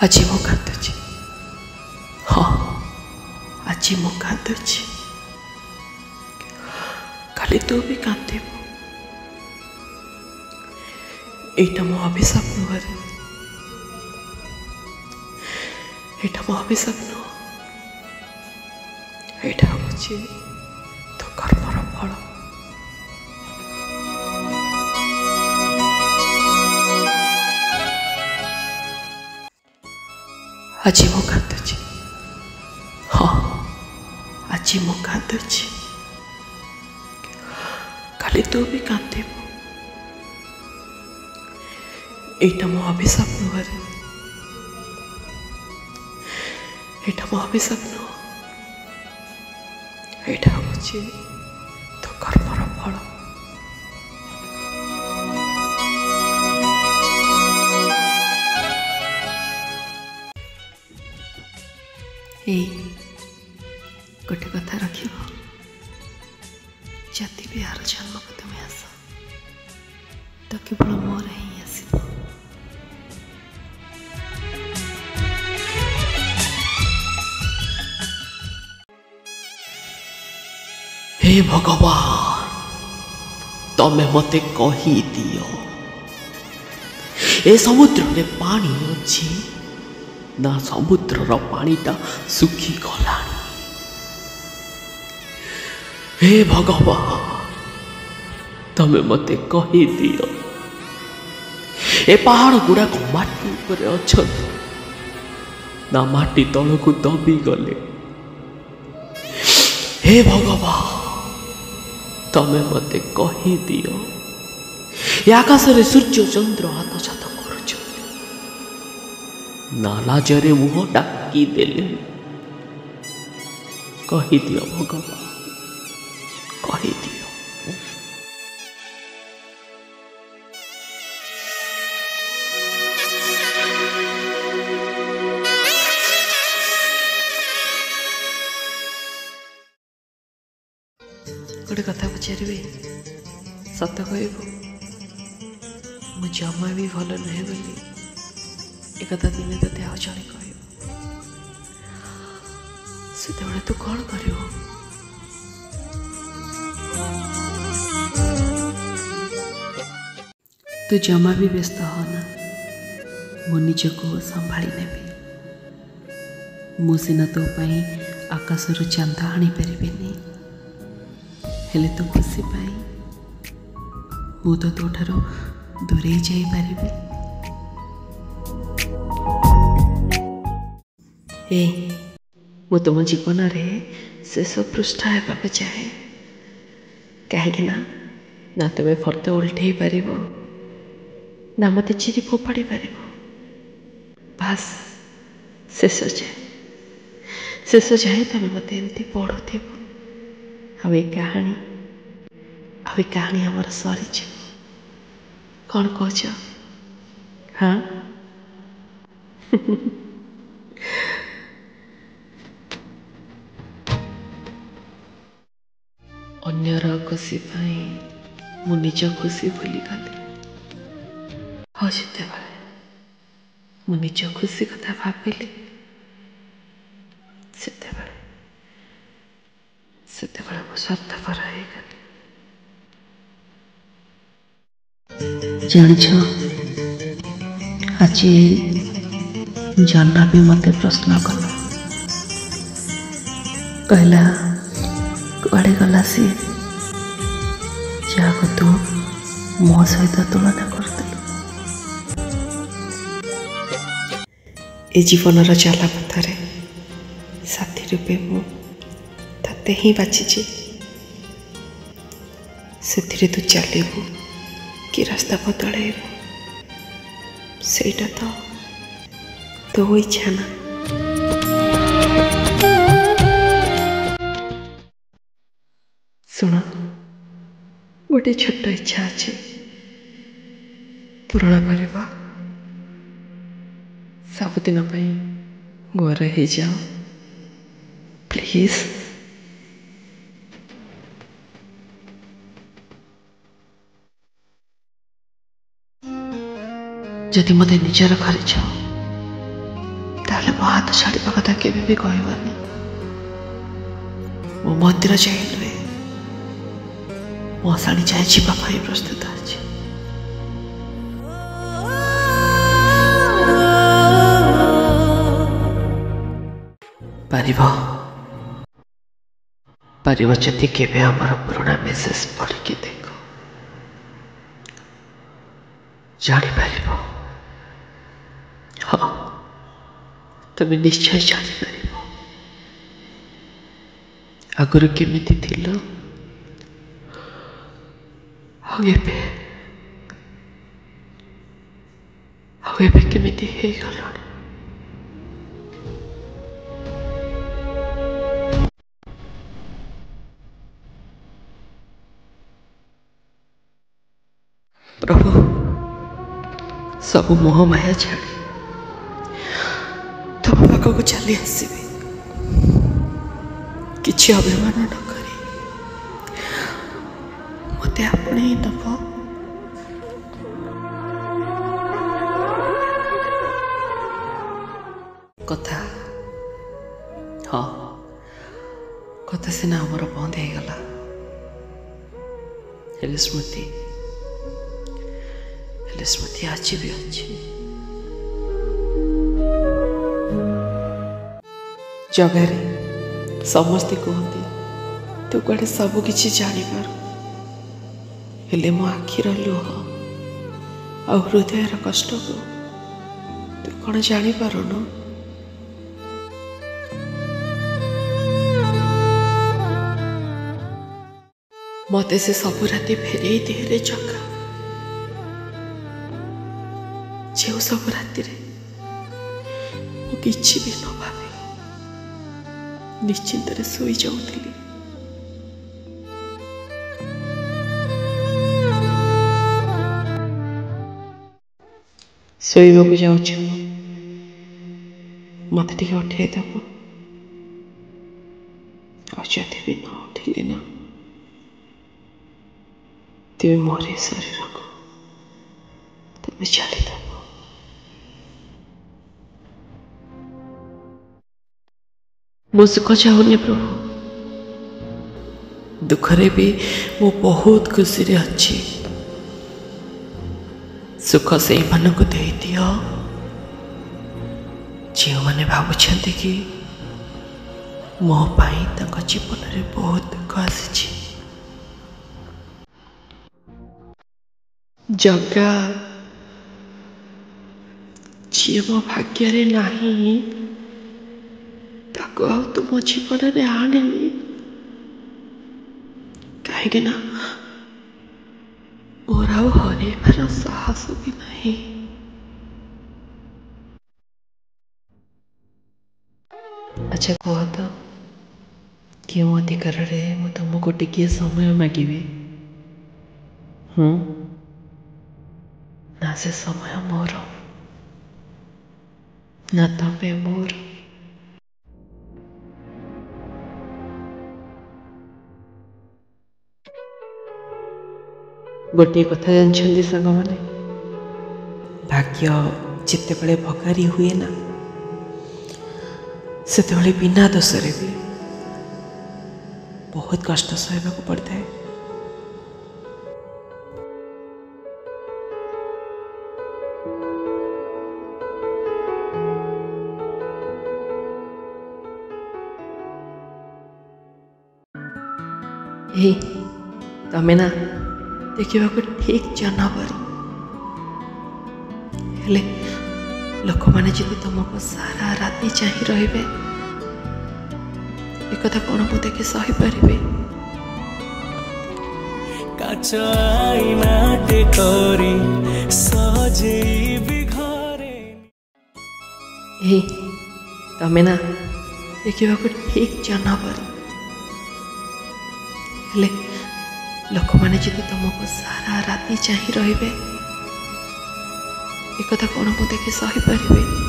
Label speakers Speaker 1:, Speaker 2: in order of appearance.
Speaker 1: आज मु कांदुची हाँ आज मु कांदुची खाली तू भी कांदबु एटा मो अभिशाप नुहे एटा मो अभिशाप नुह एटा हूँ तो कर्मर फल आज मु कांदुची हाँ आज मु कांदुची खाली तू भी कांदबु एटा मो अभिशाप नुहे एटा मो अभिशाप नुह एटा हूँ तो कर्मर फल गोटे कथा रख जदि भी यार जन्म को तुम्हें आस तो केवल मोर ही आस हे भगवान तमें मते कही दियो ए समुद्र में पानी अच्छी ना समुद्र पानीटा सुखी गला हे भगवान तमें मते कही दियो ए पहाड़ गुड़ाक माटी उपरे अच्छा ना माटी तल को दबी गले हे भगवान तमें मते कही दियो ये आकाश रे सूर्य चंद्र हाथ छात ना लाजरे मुह डाकी देले कही दियो भगवान कही दियो गोटे कथा पचारि सत कहबू मु जमा भी भल नुहे बोली एक दिने तो आउ जड़े कह तू कौन कर तू जमा भी व्यस्त होना मु निजको संभाली नेबी मु सिना तो पाई आकाशर चांदा आनी पारिबेनी हेले तू खुशी पाई मु तो तोठारो दूरे जाई पारिबी मु तुम जीवन रे शेष पृष्ठा होगा चाहे कहीं ना तुम्हें फर्द उल्टे पार ना मत चिरी फोपाड़ी पार बस शेष जाए तुम मत एमती पढ़ु आ कहानी आमर सरी कौन कह हाँ अन्यर खुशी मु निज खुशी भूली गली हाँ जिते मु निज खुशी कथा भाविली मु स्वार्थपर हो गली जानिछ आज जन्ना भी मत प्रश्न कला कहला कुआड़े गला सी जहाँ तू मो सहित तुलना करथिलु ए जीवन चला पथरे साथी रूपे मु ताते ही बाछी से तू चलबू कि रास्ता बदलैबू सेटा तो इच्छा ना सुन गोटे छोट इच्छा अच्छे पूरण करवा सबुदिन गोर हो जाओ प्लीज जदि मत निजर कर ताले मो हाथ छाड़ा कथा केवे भी कहबानी मो मंदिर जाए नुहे मशाणी जाए जावाई प्रस्तुत अच्छी पारिब जदि केवे आमर पुराना मेसेज पढ़ के देख जापर हाँ तुम निश्चय जापर आगुरी केमिति थिलो एबे केमिति हे गलानी प्रभु सब मोह माया छाड़ी तुम पाखक चली आसबि किछि अभिमान न करी मते आपणे नब कथा हाँ कथा सीना आमर बंद हो गला स्मृति आज भी अच्छी जगह समस्ते कहते तू कड़े सब किछि जानिपार हेले मो आखिर लुह आ हृदयर कष्ट को तू कौन जानिपारुनु मते से सब राति फेरे देहरे जगा जो सब राति किछि भी न भावे निश्चिंत सोई जाऊली शोक जाऊँ मत टे उठेदब आदि भी न उठिली ना तेरे मोरे शरीर को तुम्हें चलीदब मो सुख चाहूनी प्रभु दुखरे भी मो बहुत खुशी रे अच्छी सुख से मन को दे दियो जो मैंने भावुंट कि मो पाई तंक जीवन रे बहुत दुख आसी जगा जी मो भाग्य नहीं ताको तुम जीवन में आनेनी कहीं मोर हरइबार साहस भी नहीं अच्छा कह तो कि मो अधिकार मु तुमको टिके समय मागिबी ना से समय मोर ना तमे मोर गोटे कथा जानछन्ती सांग माने भाग्य जिते बड़े भगारी हुए ना सेते बड़े बिना दोष रे भी बहुत कष्ट सहबा को पड़ता है तमें ना देखा ठीक जानवर हेले लोक मैंने जब तुमको सारा राति चाह रे एक कौन मु देखे सही पारे तमें ना देखा ठीक जानवर हेले लोक मैंने जब तुमको सारा राति चाह रे एक कौन मु देखे सही पारे